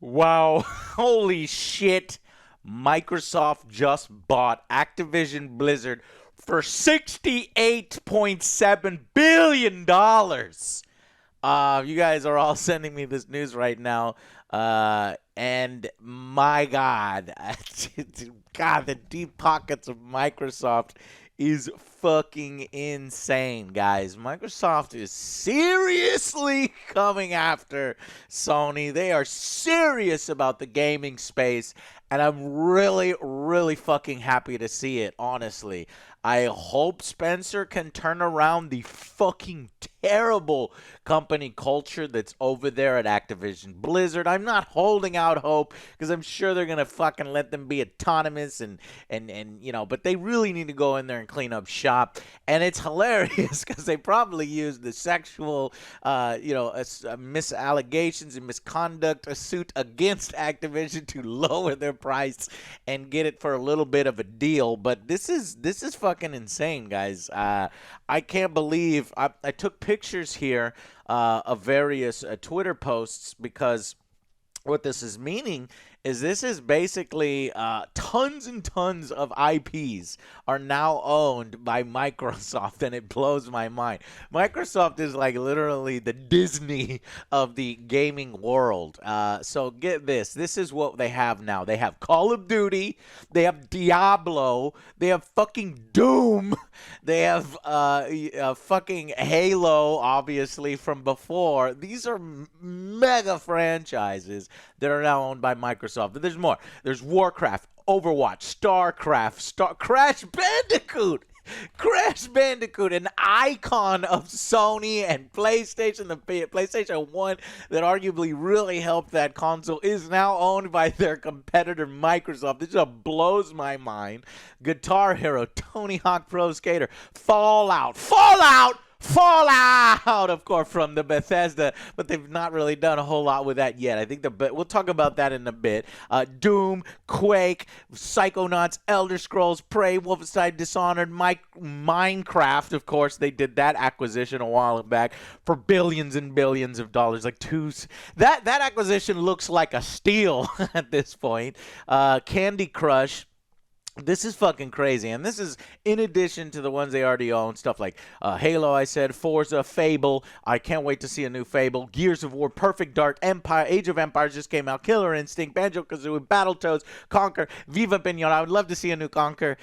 Wow, holy shit. Microsoft just bought Activision Blizzard for $68.7 billion. You guys are all sending me this news right now. And my God, God, the deep pockets of Microsoft is fucking insane, guys. Microsoft is seriously coming after Sony. They are serious about the gaming space, and I'm really, really fucking happy to see it, honestly. I hope Spencer can turn around the fucking terrible company culture that's over there at Activision Blizzard. I'm not holding out hope because I'm sure they're going to fucking let them be autonomous and but they really need to go in there and clean up shop. And it's hilarious because they probably used the sexual, misallegations and misconduct suit against Activision to lower their price and get it for a little bit of a deal. But this is fucking insane, guys. I can't believe I took pictures here of various Twitter posts because what this is meaning is this is basically tons and tons of IPs are now owned by Microsoft, and it blows my mind. Microsoft is like literally the Disney of the gaming world. So get this. This is what they have now. They have Call of Duty. They have Diablo. They have fucking Doom. They have fucking Halo, obviously, from before. These are mega franchises that are now owned by Microsoft. But there's more. There's Warcraft, Overwatch, StarCraft, Crash Bandicoot. Crash Bandicoot, an icon of Sony and PlayStation, the PlayStation 1 that arguably really helped that console, is now owned by their competitor Microsoft. This just blows my mind. Guitar Hero, Tony Hawk Pro Skater, Fallout, of course, from the Bethesda, but they've not really done a whole lot with that yet. I think we'll talk about that in a bit. Doom, Quake, Psychonauts, Elder Scrolls, Prey, Wolfenstein, Dishonored, Minecraft. Of course, they did that acquisition a while back for billions and billions of dollars. That acquisition looks like a steal at this point. Candy Crush. This is fucking crazy, and this is in addition to the ones they already own, stuff like Halo, I said, Forza, Fable. I can't wait to see a new Fable. Gears of War, Perfect Dark, Empire, Age of Empires just came out, Killer Instinct, Banjo-Kazooie, Battletoads, Conquer, Viva Pinata. I would love to see a new Conquer.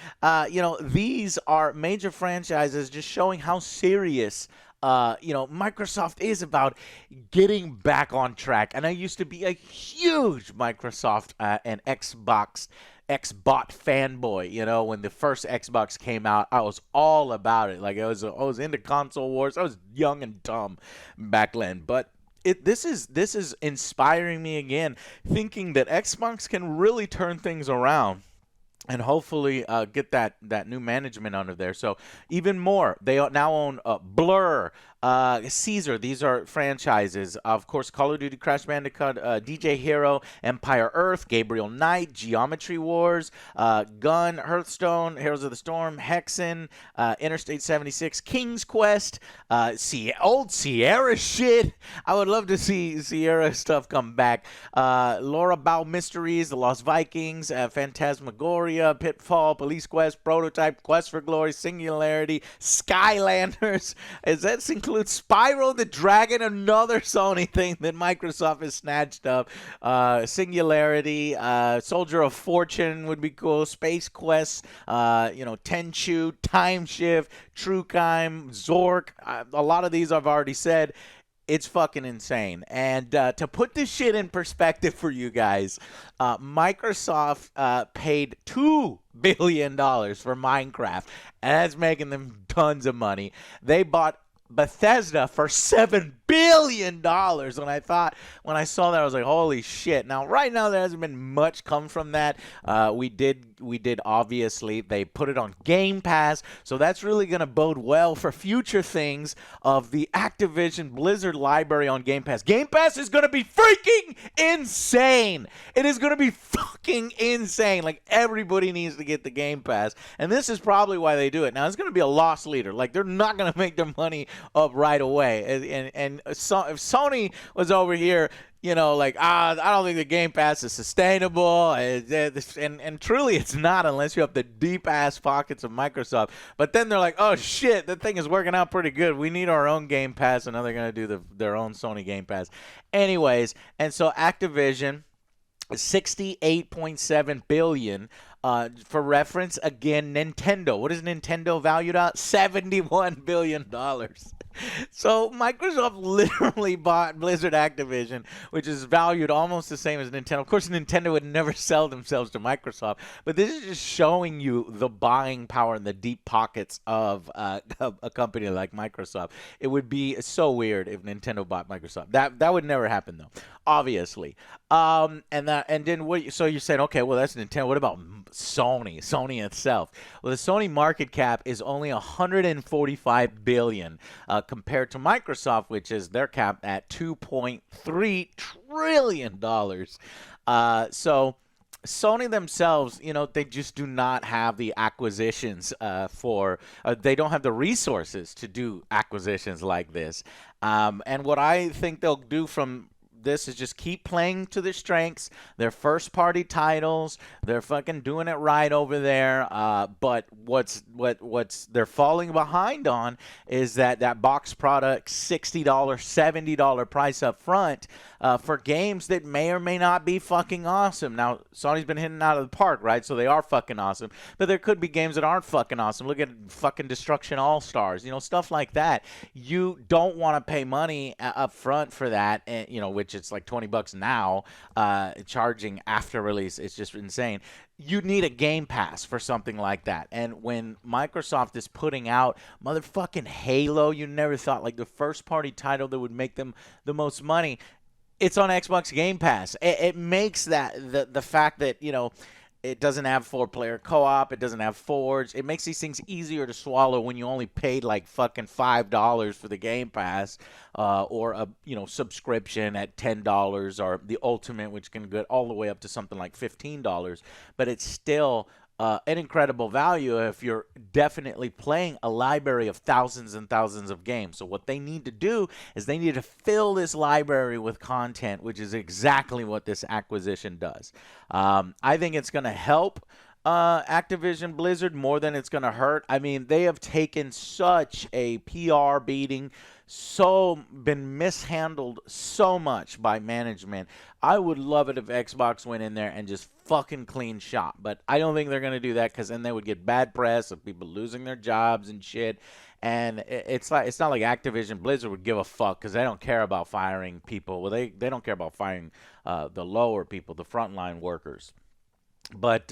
These are major franchises just showing how serious Microsoft is about getting back on track. And I used to be a huge Microsoft and Xbox fanboy. When the first Xbox came out, I was all about it. Like I was into console wars. I was young and dumb back then, but this is inspiring me again, thinking that Xbox can really turn things around and hopefully get that new management under there. So even more, they now own Blur, Caesar. These are franchises. Of course, Call of Duty, Crash Bandicoot, DJ Hero, Empire Earth, Gabriel Knight, Geometry Wars, Gun, Hearthstone, Heroes of the Storm, Hexen, Interstate 76, King's Quest, old Sierra shit. I would love to see Sierra stuff come back. Laura Bow Mysteries, The Lost Vikings, Phantasmagoria, Pitfall, Police Quest, Prototype, Quest for Glory, Singularity, Skylanders. Does that include Spyro the Dragon, another Sony thing that Microsoft has snatched up? Singularity, Soldier of Fortune would be cool. Space Quest, Tenchu, Time Shift, True Crime, Zork. A lot of these I've already said. It's fucking insane. And to put this shit in perspective for you guys, Microsoft paid $2 billion for Minecraft, and that's making them tons of money. They bought Bethesda for $7 billion. When I saw that, I was like, holy shit. Now, right now, there hasn't been much come from that. We did obviously, they put it on Game Pass, so that's really going to bode well for future things of the Activision Blizzard library on Game Pass. Game Pass is going to be freaking insane. It is going to be fucking insane. Like, everybody needs to get the Game Pass, and this is probably why they do it. Now, it's going to be a loss leader. Like, they're not going to make their money up right away. And so, if Sony was over here, like, I don't think the Game Pass is sustainable, and truly it's not unless you have the deep ass pockets of Microsoft. But then they're like, oh shit, the thing is working out pretty good. We need our own Game Pass, and now they're gonna do their own Sony Game Pass, anyways. And so Activision. 68.7 billion. For reference, again, Nintendo. What is Nintendo valued at? $71 billion. So Microsoft literally bought Blizzard Activision, which is valued almost the same as Nintendo. Of course, Nintendo would never sell themselves to Microsoft, but this is just showing you the buying power and the deep pockets of a company like Microsoft. It would be so weird if Nintendo bought Microsoft. That would never happen, though, obviously. And then what? So you're saying, okay, well, that's Nintendo. What about Sony itself? Well, the Sony market cap is only 145 billion, compared to Microsoft, which is their cap at 2.3 trillion dollars. So Sony themselves, they just do not have the acquisitions they don't have the resources to do acquisitions like this. And what I think they'll do from this is just keep playing to their strengths, their first party titles. They're fucking doing it right over there. But what's they're falling behind on is that box product $60, $70 price up front for games that may or may not be fucking awesome. Now, Sony's been hitting out of the park, right? So they are fucking awesome. But there could be games that aren't fucking awesome. Look at fucking Destruction All-Stars, stuff like that. You don't want to pay money up front for that, and, which it's like $20 now, charging after release. It's just insane. You need a Game Pass for something like that. And when Microsoft is putting out motherfucking Halo, you never thought, like, the first party title that would make them the most money, it's on Xbox Game Pass. It makes that the fact that, it doesn't have 4-player co-op. It doesn't have Forge. It makes these things easier to swallow when you only paid like fucking $5 for the Game Pass, or a subscription at $10, or the Ultimate, which can get all the way up to something like $15. But it's still an incredible value if you're definitely playing a library of thousands and thousands of games. So what they need to do is they need to fill this library with content, which is exactly what this acquisition does. I think it's going to help Activision Blizzard more than it's going to hurt. I mean, they have taken such a PR beating, been mishandled so much by management. I would love it if Xbox went in there and just fucking clean shop, but I don't think they're going to do that, because then they would get bad press of people losing their jobs and shit. And it's not like Activision Blizzard would give a fuck, because they don't care about firing people. Well, they don't care about firing the lower people, the frontline workers. But,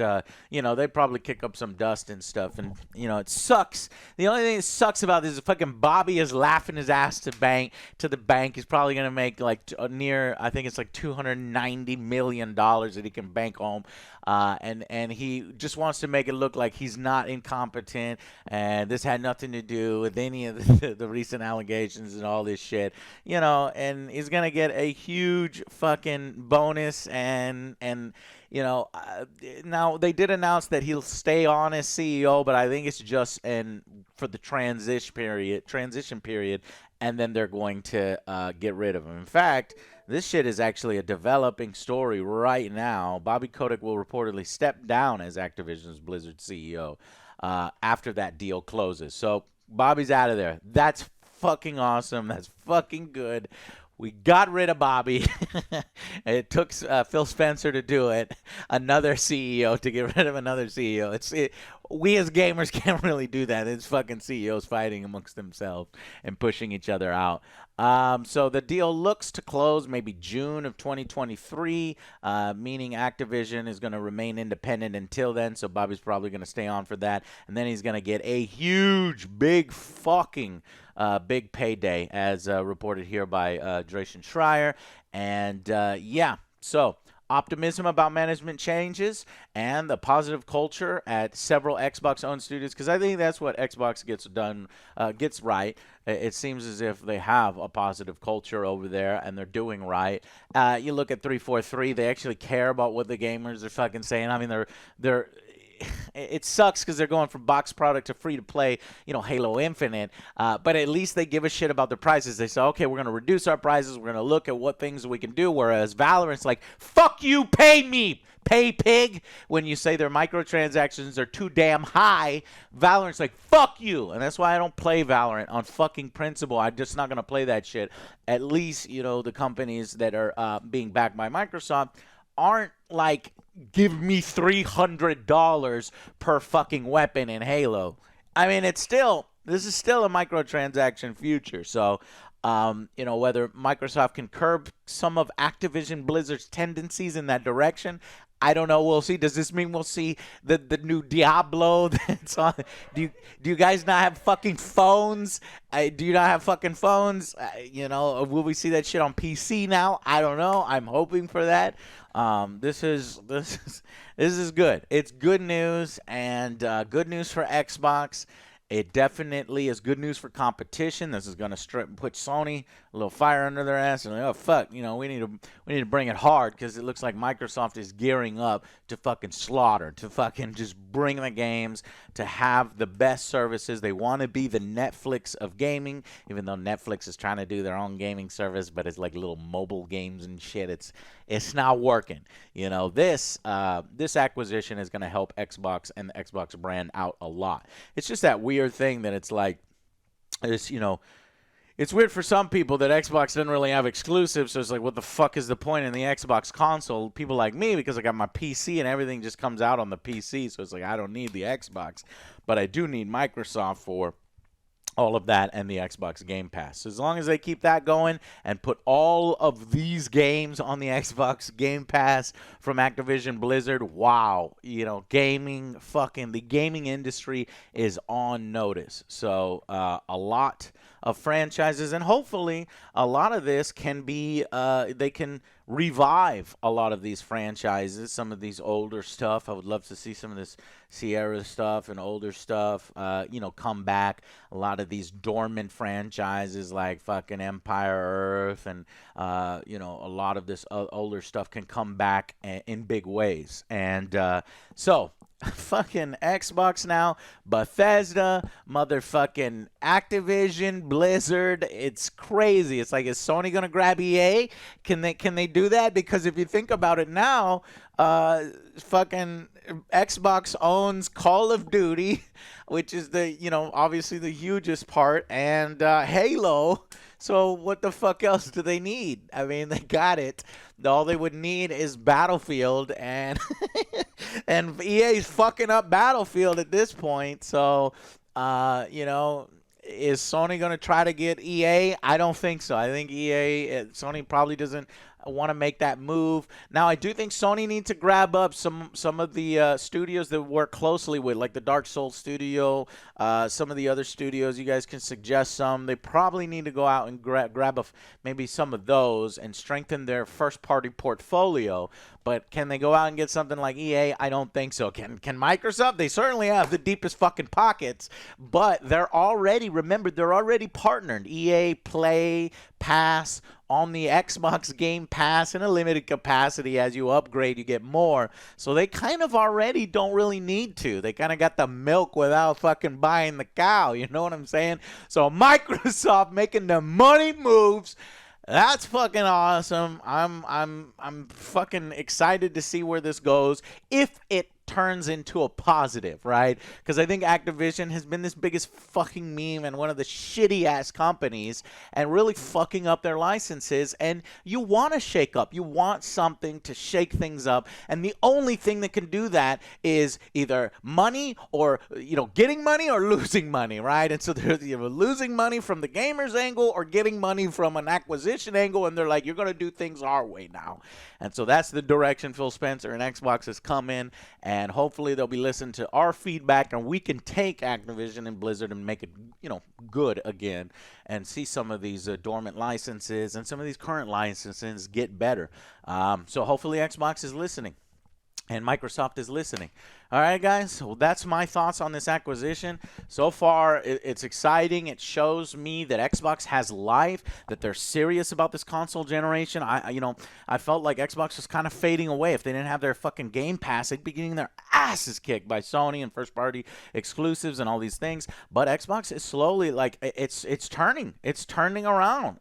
they probably kick up some dust and stuff. And, it sucks. The only thing that sucks about this is fucking Bobby is laughing his ass to the bank. He's probably going to make like I think it's like $290 million that he can bank home. And he just wants to make it look like he's not incompetent, and this had nothing to do with any of the recent allegations and all this shit, and he's going to get a huge fucking bonus. And now they did announce that he'll stay on as CEO, but I think it's just for the transition period, and then they're going to get rid of him. In fact, this shit is actually a developing story right now. Bobby Kotick will reportedly step down as Activision's Blizzard CEO after that deal closes. So Bobby's out of there. That's fucking awesome. That's fucking good. We got rid of Bobby. It took Phil Spencer to do it. Another CEO to get rid of another CEO. We as gamers can't really do that. It's fucking CEOs fighting amongst themselves and pushing each other out. So the deal looks to close maybe June of 2023, meaning Activision is going to remain independent until then. So Bobby's probably going to stay on for that. And then he's going to get a huge, big big payday, as reported here by Drazen Schreier. And so optimism about management changes and the positive culture at several Xbox-owned studios, because I think that's what Xbox gets right. It seems as if they have a positive culture over there, and they're doing right. You look at 343; they actually care about what the gamers are fucking saying. I mean, they're it sucks because they're going from box product to free to play, Halo Infinite. But at least they give a shit about the prices. They say, okay, we're going to reduce our prices. We're going to look at what things we can do. Whereas Valorant's like, fuck you, pay me. Pay pig. When you say their microtransactions are too damn high, Valorant's like, fuck you. And that's why I don't play Valorant on fucking principle. I'm just not going to play that shit. At least, the companies that are being backed by Microsoft aren't like, give me $300 per fucking weapon in Halo. I mean, this is still a microtransaction future. So, whether Microsoft can curb some of Activision Blizzard's tendencies in that direction, I don't know. We'll see. Does this mean we'll see the new Diablo that's on? Do you guys not have fucking phones? Do you not have fucking phones? Will we see that shit on PC now? I don't know. I'm hoping for that. This is good. It's good news, and good news for Xbox. It definitely is good news for competition. This is going to put Sony a little fire under their ass, and like, oh fuck, we need to bring it hard, because it looks like Microsoft is gearing up to fucking slaughter, to fucking just bring the games, to have the best services. They want to be the Netflix of gaming, even though Netflix is trying to do their own gaming service, but it's like little mobile games and shit. It's not working. This acquisition is going to help Xbox and the Xbox brand out a lot. It's just that weird thing that it's like, it's weird for some people that Xbox doesn't really have exclusives, so it's like, what the fuck is the point in the Xbox console? People like me, because I got my PC and everything just comes out on the PC, so it's like, I don't need the Xbox, but I do need Microsoft for all of that and the Xbox Game Pass. So as long as they keep that going and put all of these games on the Xbox Game Pass from Activision Blizzard, wow, the gaming industry is on notice. So a lot of franchises, and hopefully a lot of this can be, they can revive a lot of these franchises, some of these older stuff. I would love to see some of this Sierra stuff and older stuff, come back. A lot of these dormant franchises like fucking Empire Earth and, a lot of this older stuff can come back in big ways. And so fucking Xbox now, Bethesda, motherfucking Activision, Blizzard. It's crazy. It's like, is Sony gonna grab EA? Can they do that? Because if you think about it now, fucking Xbox owns Call of Duty, which is obviously the hugest part, and Halo. So what the fuck else do they need? I mean, they got it. All they would need is Battlefield, and and EA's fucking up Battlefield at this point. So, is Sony going to try to get EA? I don't think so. I think Sony probably doesn't want to make that move. Now, I do think Sony needs to grab up some of the studios that work closely with, like the Dark Souls studio, some of the other studios. You guys can suggest some. They probably need to go out and grab maybe some of those and strengthen their first-party portfolio. But can they go out and get something like EA? I don't think so. Can Microsoft? They certainly have the deepest fucking pockets, but they're already partnered. EA Play Pass on the Xbox Game Pass in a limited capacity. As you upgrade, you get more. So they kind of already don't really need to. They kind of got the milk without fucking buying the cow. You know what I'm saying? So Microsoft making the money moves. That's fucking awesome. I'm fucking excited to see where this goes. If it turns into a positive, right? Because I think Activision has been this biggest fucking meme and one of the shitty ass companies and really fucking up their licenses. And you want to shake up. You want something to shake things up. And the only thing that can do that is either money or, getting money or losing money, right? And so they're losing money from the gamers angle or getting money from an acquisition angle. And they're like, you're going to do things our way now. And so that's the direction Phil Spencer and Xbox has come in, and hopefully they'll be listening to our feedback, and we can take Activision and Blizzard and make it, good again, and see some of these dormant licenses and some of these current licenses get better. So hopefully Xbox is listening. And Microsoft is listening. All right, guys. Well, that's my thoughts on this acquisition. So far, it's exciting. It shows me that Xbox has life, that they're serious about this console generation. I felt like Xbox was kind of fading away. If they didn't have their fucking Game Pass, they'd be getting their asses kicked by Sony and first-party exclusives and all these things. But Xbox is slowly, like, it's turning. It's turning around.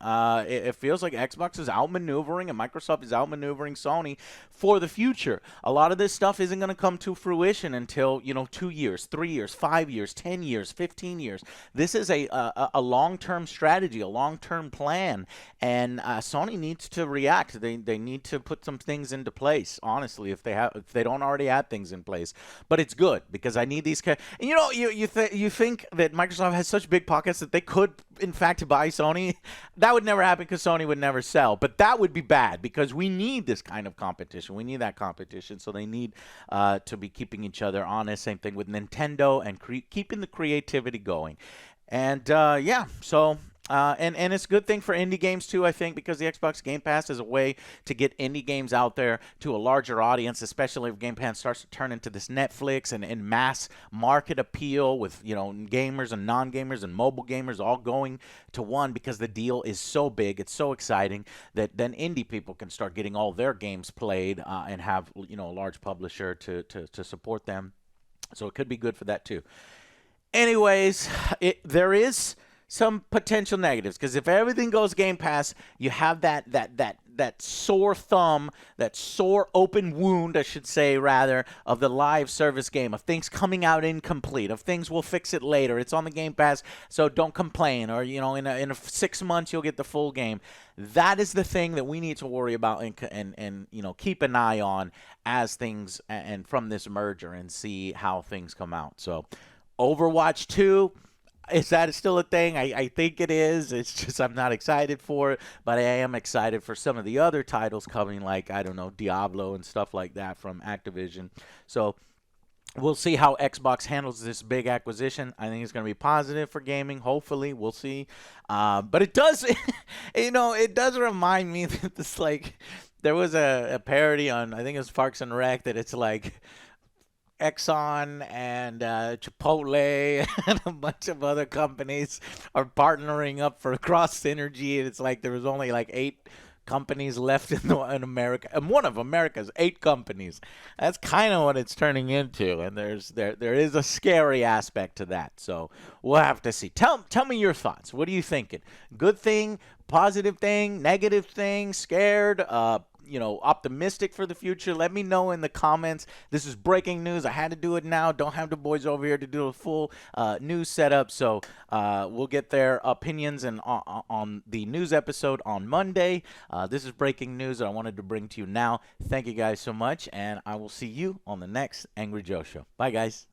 It feels like Xbox is outmaneuvering and Microsoft is outmaneuvering Sony for the future. A lot of this stuff isn't going to come to fruition until 2 years, 3 years, 5 years, 10 years, 15 years. This is a long-term strategy, a long-term plan, and Sony needs to react. They need to put some things into place. Honestly, if they don't already have things in place, but it's good because I need these. And you think that Microsoft has such big pockets that they could in fact buy Sony. That would never happen because Sony would never sell. But that would be bad because we need this kind of competition. We need that competition. So they need to be keeping each other honest. Same thing with Nintendo and keeping the creativity going. And and it's a good thing for indie games too, I think, because the Xbox Game Pass is a way to get indie games out there to a larger audience, especially if Game Pass starts to turn into this Netflix and mass market appeal with gamers and non-gamers and mobile gamers all going to one because the deal is so big, it's so exciting that then indie people can start getting all their games played and have a large publisher to support them. So it could be good for that too. Anyways, there is some potential negatives because if everything goes Game Pass, you have that sore thumb, that sore open wound, I should say, rather, of the live service game, of things coming out incomplete, of things we'll fix it later. It's on the Game Pass, so don't complain. Or in 6 months you'll get the full game. That is the thing that we need to worry about and keep an eye on as things and from this merger and see how things come out. So, Overwatch 2. Is that still a thing? I think it is. It's just I'm not excited for it, but I am excited for some of the other titles coming, like, I don't know, Diablo and stuff like that from Activision. So we'll see how Xbox handles this big acquisition. I think it's going to be positive for gaming. Hopefully, we'll see. But it does, it does remind me that this, like, there was a parody on, I think it was Parks and Rec, that it's like Exxon and Chipotle and a bunch of other companies are partnering up for cross synergy, and it's like there was only like 8 companies left in America, and one of America's 8 companies. That's kind of what it's turning into, and there is a scary aspect to that. So we'll have to see. Tell me your thoughts. What are you thinking? Good thing, positive thing, negative thing, scared, optimistic for the future? Let me know in the comments. This is breaking news. I had to do it now. Don't have the boys over here to do a full news setup. So we'll get their opinions and on the news episode on Monday. This is breaking news that I wanted to bring to you now. Thank you guys so much, and I will see you on the next Angry Joe Show. Bye, guys.